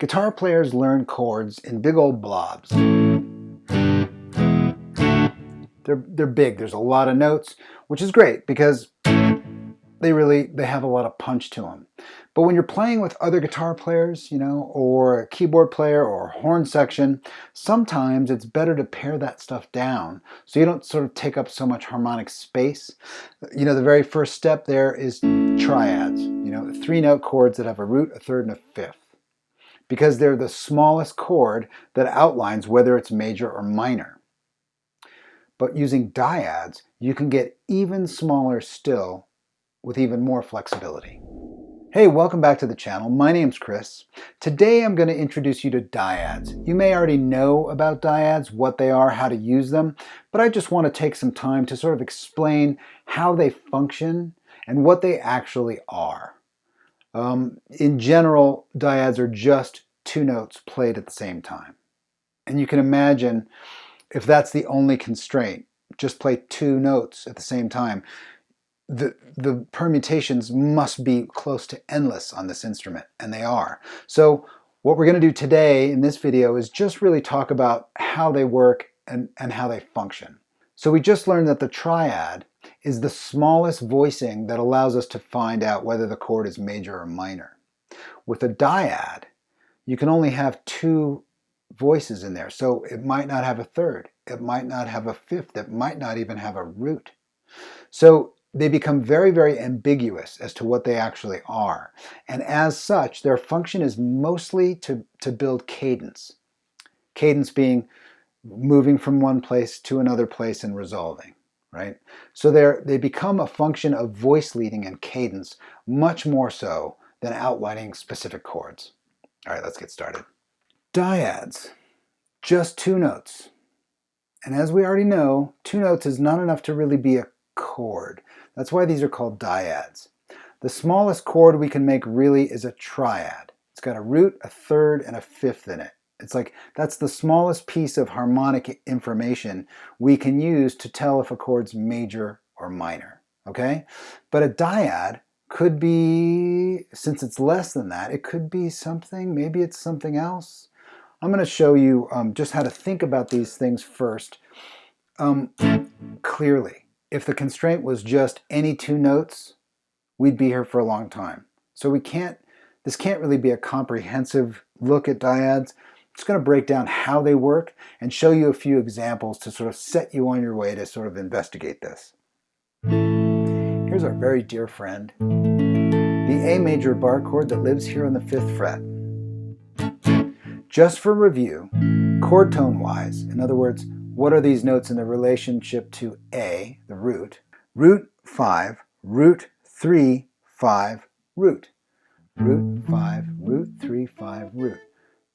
Guitar players learn chords in big old blobs. They're big. There's a lot of notes, which is great because they have a lot of punch to them. But when you're playing with other guitar players, or a keyboard player or a horn section, sometimes it's better to pare that stuff down so you don't sort of take up so much harmonic space. The very first step there is triads, 3-note chords that have a root, a third, and a fifth, because they're the smallest chord that outlines whether it's major or minor. But using dyads, you can get even smaller still with even more flexibility. Hey, welcome back to the channel. My name's Chris. Today I'm going to introduce you to dyads. You may already know about dyads, what they are, how to use them, but I just want to take some time to sort of explain how they function and what they actually are. In general, dyads are just 2 notes played at the same time. And you can imagine if that's the only constraint, just play 2 notes at the same time, the permutations must be close to endless on this instrument, and they are. So what we're going to do today in this video is just really talk about how they work and how they function. So we just learned that the triad is the smallest voicing that allows us to find out whether the chord is major or minor. With a dyad, you can only have 2 voices in there, so it might not have a third, it might not have a fifth, it might not even have a root. So they become very, very ambiguous as to what they actually are. And as such, their function is mostly to build cadence. Cadence being moving from one place to another place and resolving, right? So they become a function of voice leading and cadence, much more so than outlining specific chords. All right, let's get started. Dyads, just 2 notes. And as we already know, 2 notes is not enough to really be a chord. That's why these are called dyads. The smallest chord we can make really is a triad. It's got a root, a third, and a fifth in it. It's like that's the smallest piece of harmonic information we can use to tell if a chord's major or minor, okay? But a dyad could be, since it's less than that, it could be something, maybe it's something else. I'm going to show you just how to think about these things first clearly. If the constraint was just any 2 notes, we'd be here for a long time. So this can't really be a comprehensive look at dyads. I'm just going to break down how they work and show you a few examples to sort of set you on your way to sort of investigate this. Here's our very dear friend, the A major bar chord that lives here on the 5th fret. Just for review, chord tone wise, in other words, what are these notes in the relationship to A, the root? Root 5, root 3, 5, root. Root 5, root 3, 5, root.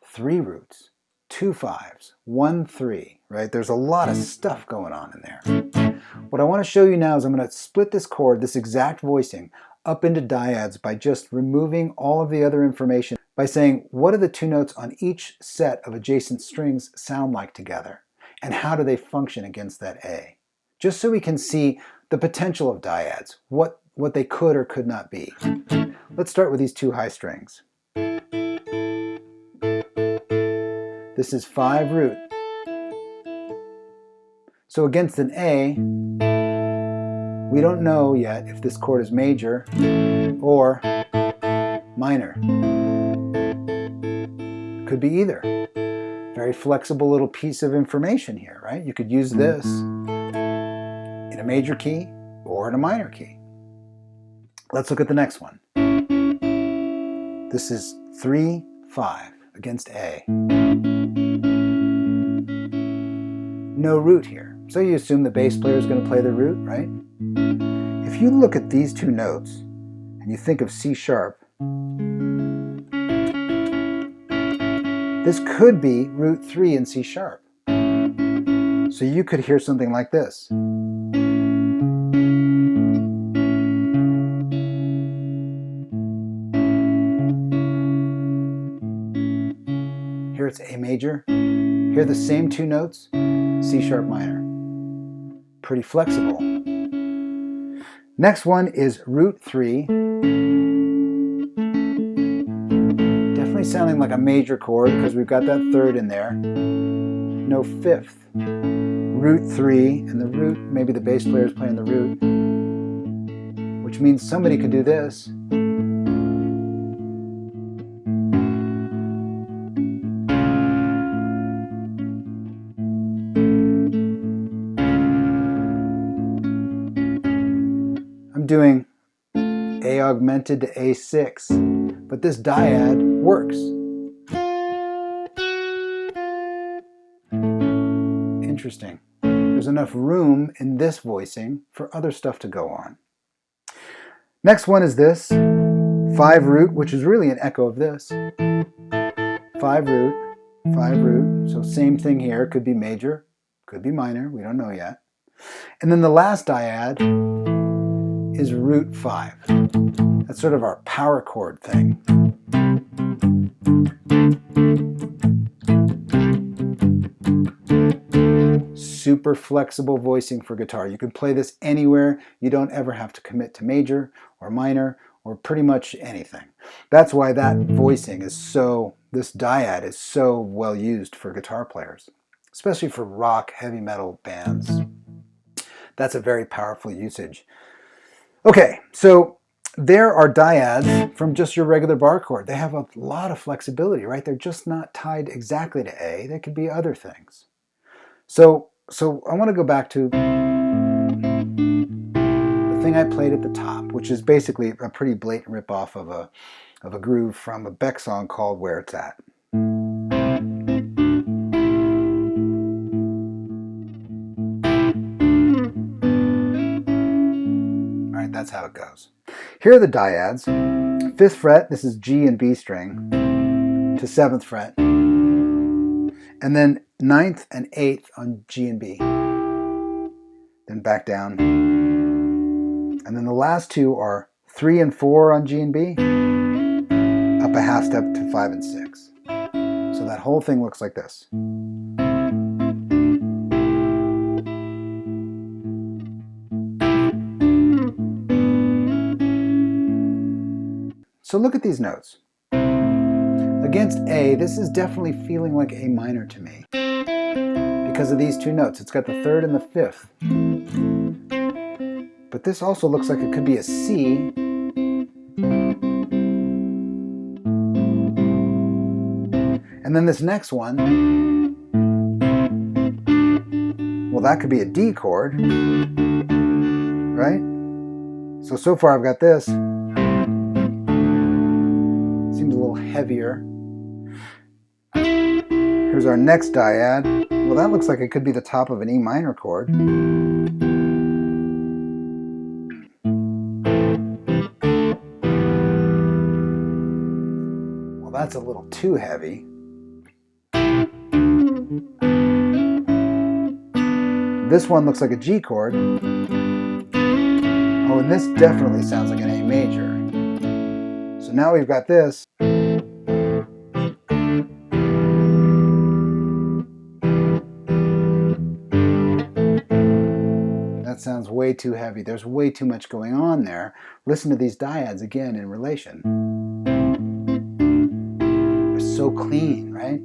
3 roots, 2 5s, 1 3, right? There's a lot of stuff going on in there. What I want to show you now is I'm going to split this chord, this exact voicing, up into dyads by just removing all of the other information by saying, what do the 2 notes on each set of adjacent strings sound like together? And how do they function against that A? Just so we can see the potential of dyads, what they could or could not be. Let's start with these 2 high strings. This is 5 root. So against an A, we don't know yet if this chord is major or minor. Could be either. Very flexible little piece of information here, right? You could use this in a major key or in a minor key. Let's look at the next one. This is 3 5 against A. No root here. So you assume the bass player is going to play the root, right? If you look at these 2 notes and you think of C sharp, this could be root 3 in C sharp. So you could hear something like this. Here it's A major. Hear the same 2 notes, C sharp minor. Pretty flexible. Next one is root 3. Definitely definitely sounding like a major chord because we've got that third in there. No fifth. Root 3, and the root, maybe the bass player is playing the root, which means somebody could do this. I'm doing A augmented to A6, but this dyad works. Interesting. There's enough room in this voicing for other stuff to go on. Next one is this, 5 root, which is really an echo of this. 5 root, 5 root, so same thing here, could be major, could be minor, we don't know yet. And then the last dyad is root 5. That's sort of our power chord thing. Super flexible voicing for guitar. You can play this anywhere. You don't ever have to commit to major or minor or pretty much anything. That's why that voicing is so, this dyad is so well used for guitar players, especially for rock, heavy metal bands. That's a very powerful usage. Okay, so there are dyads from just your regular bar chord. They have a lot of flexibility, right? They're just not tied exactly to A. They could be other things. So I want to go back to the thing I played at the top, which is basically a pretty blatant ripoff of a groove from a Beck song called Where It's At. All right, that's how it goes. Here are the dyads. 5th fret, this is G and B string, to 7th fret. And then 9th and 8th on G and B. Then back down. And then the last two are 3 and 4 on G and B, up a half step to 5 and 6. So that whole thing looks like this. So look at these notes. Against A, this is definitely feeling like A minor to me because of these two notes. It's got the 3rd and the 5th. But this also looks like it could be a C. And then this next one, well, that could be a D chord, right? So far I've got this. Seems a little heavier. Here's our next dyad. Well, that looks like it could be the top of an E minor chord. Well, that's a little too heavy. This one looks like a G chord. Oh, and this definitely sounds like an A major. So now we've got this. That sounds way too heavy. There's way too much going on there. Listen to these dyads again in relation. They're so clean, right?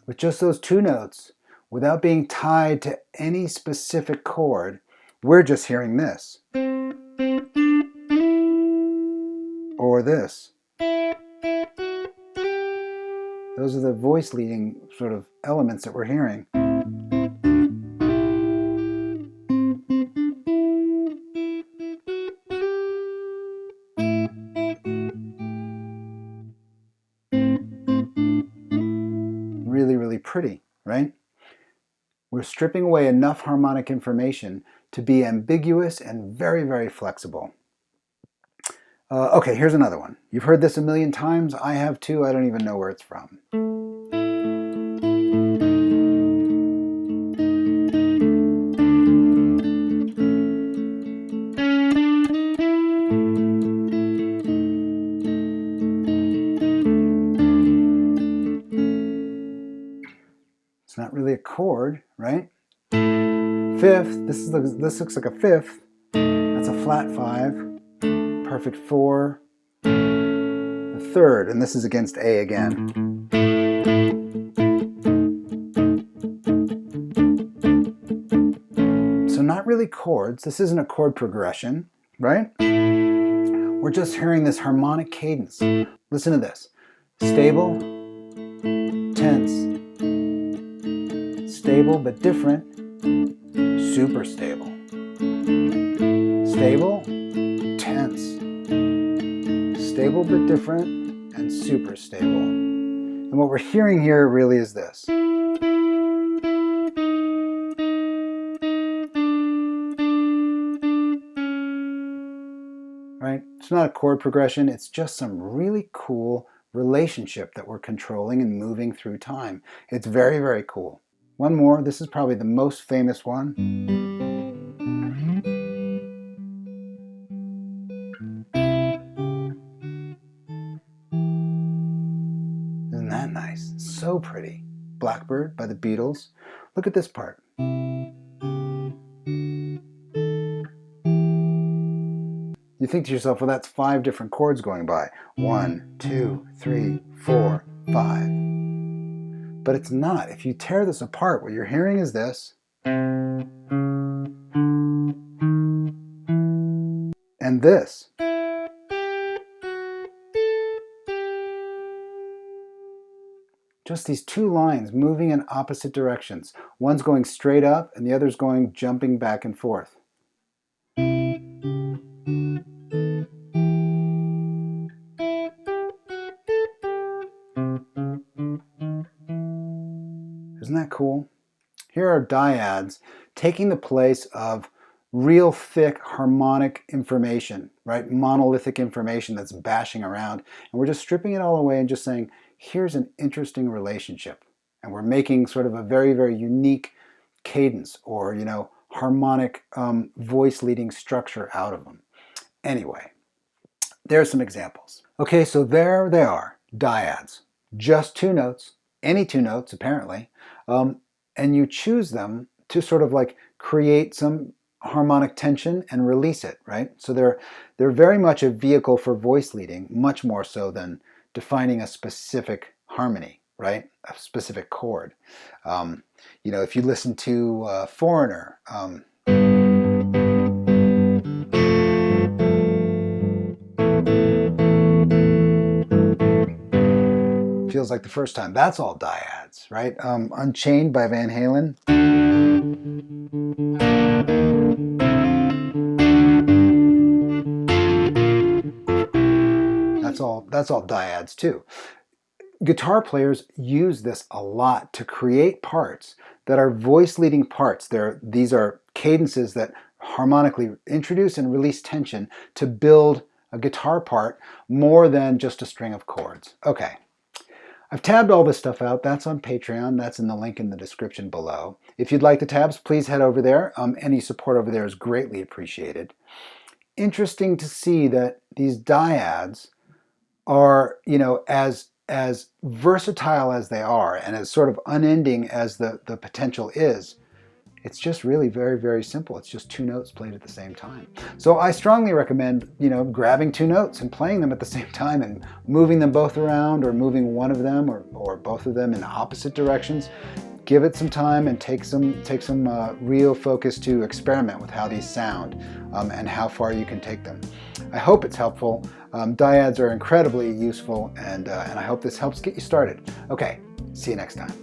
With just those two notes, without being tied to any specific chord, we're just hearing this. Or this. Those are the voice leading sort of elements that we're hearing. Really, really pretty, right? We're stripping away enough harmonic information to be ambiguous and very, very flexible. Okay, here's another one. You've heard this a million times. I have too. I don't even know where it's from. It's not really a chord, right? 5th, this looks like a 5th. That's a flat 5, perfect 4, the 3rd, and this is against A again. So not really chords. This isn't a chord progression, right? We're just hearing this harmonic cadence. Listen to this. Stable, tense, stable but different, super stable. Stable, tense, stable but different, and super stable. And what we're hearing here really is this. Right? It's not a chord progression, it's just some really cool relationship that we're controlling and moving through time. It's very, very cool. One more, this is probably the most famous one. Isn't that nice? So pretty. Blackbird by the Beatles. Look at this part. You think to yourself, well, that's 5 different chords going by. 1, 2, 3, 4, 5. But it's not. If you tear this apart, what you're hearing is this. And this. Just these 2 lines moving in opposite directions. One's going straight up and the other's going jumping back and forth. Isn't that cool? Here are dyads taking the place of real thick harmonic information, right? Monolithic information that's bashing around. And we're just stripping it all away and just saying, here's an interesting relationship. And we're making sort of a very, very unique cadence or, harmonic voice leading structure out of them. Anyway, there are some examples. Okay, so there they are, dyads. Just 2 notes, any 2 notes apparently. And you choose them to sort of like create some harmonic tension and release it, right? So they're very much a vehicle for voice leading, much more so than defining a specific harmony, right? A specific chord. If you listen to Foreigner, feels like the first time. That's all dyads, right? Unchained by Van Halen. That's all dyads too. Guitar players use this a lot to create parts that are voice leading parts. These are cadences that harmonically introduce and release tension to build a guitar part more than just a string of chords. Okay. I've tabbed all this stuff out. That's on Patreon. That's in the link in the description below. If you'd like the tabs, please head over there. Any support over there is greatly appreciated. Interesting to see that these dyads are, as versatile as they are and as sort of unending as the potential is, it's just really very, very simple. It's just 2 notes played at the same time. So I strongly recommend, grabbing 2 notes and playing them at the same time and moving them both around or moving one of them or both of them in opposite directions. Give it some time and take some real focus to experiment with how these sound and how far you can take them. I hope it's helpful. Dyads are incredibly useful and I hope this helps get you started. Okay, see you next time.